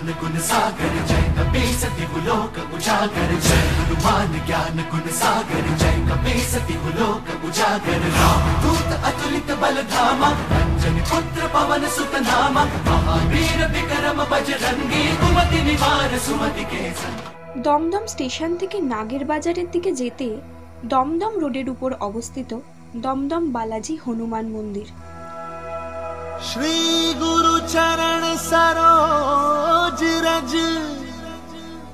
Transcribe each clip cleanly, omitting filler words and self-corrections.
ज्ञान गुण सागर जय कपी सति लोक उजागर जय हनुमान ज्ञान गुण सागर जय कपी सति लोक उजागर दूत अतुलित बल धामा अंजनी पुत्र पवन सुत नामा महावीर विक्रम बजरंगी कुमति निवार सुमति के संग। দমদম স্টেশন থেকে নাগের বাজারের দিকে যেতে দমদম রোডের উপর অবস্থিত দমদম বালাজি হনুমান মন্দির। श्री गुरु चरण सरोज रज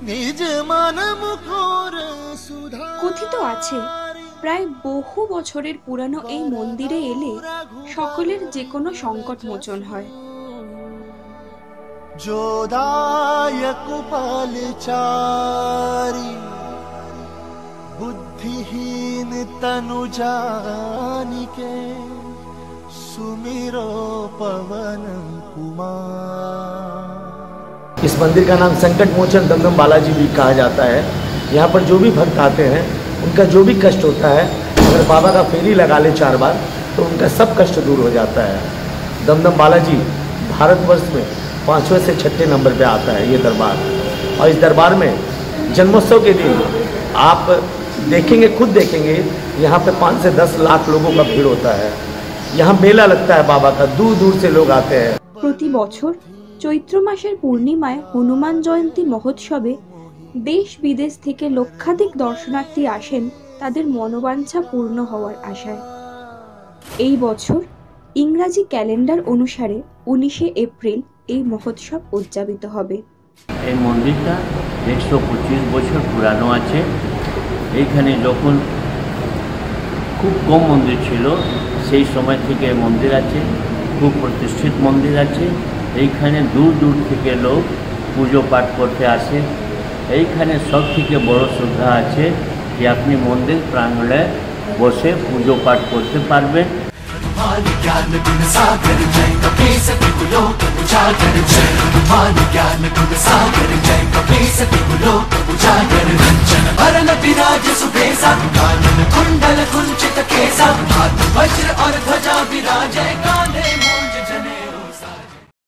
निज मन मुकुर सुधा। কথিত আছে প্রায় বহু বছরের পুরানো এই মন্দিরে এলে সকলের যে কোনো সংকট মোচন হয়। जोदायक पालचारी बुद्धिहीन तनु जानिके सुमिरो पवन कुमार। इस मंदिर का नाम संकट मोचन दमदम बालाजी भी कहा जाता है। यहाँ पर जो भी भक्त आते हैं उनका जो भी कष्ट होता है, अगर बाबा का फेरी लगा ले 4 बार तो उनका सब कष्ट दूर हो जाता है। दमदम बालाजी भारतवर्ष में 5वें से 6ठे नंबर पे आता है ये दरबार। और इस दरबार में जन्मोत्सव के दिन आप देखेंगे, खुद देखेंगे, यहाँ पे 5 से 10 लाख लोगों का भीड़ होता है। यहाँ मेला लगता है बाबा का, दूर दूर से लोग आते हैं। প্রতি বছর চৈত্র মাসের পূর্ণিমায় হনুমান জয়ন্তী মহোৎসবে দেশ বিদেশ থেকে লক্ষাধিক দর্শনার্থী আসেন তাদের মনোবাঞ্ছা পূর্ণ হওয়ার আশায়। এই বছর ইংরাজি ক্যালেন্ডার অনুসারে 19শে এপ্রিল এই মহোৎসব উদযাপিত হবে। এই মন্দিরটা 125 বছর পুরানো আছে। এইখানে যখন খুব কম মন্দির ছিল সেই সময় থেকে মন্দির আছে, খুব প্রতিষ্ঠিত মন্দির আছে। এইখানে দূর দূর থেকে লোক পুজো পাঠ করতে আসে। এইখানে সব থেকে বড় শ্রদ্ধা আছে যে আপনি মন্দির প্রাঙ্গণে বসে পুজো পাঠ করতে পারবেন। हनुमान ज्ञान गुण सागर जय कपी सति लोक उजागर जय हनुमान ज्ञान गुण सागर जय कपी सति लोक उजागर रंजन भरन विराज सुबेसा कानन कुंडल कुंचित केसा हाथ वज्र और ध्वजा विराजय कान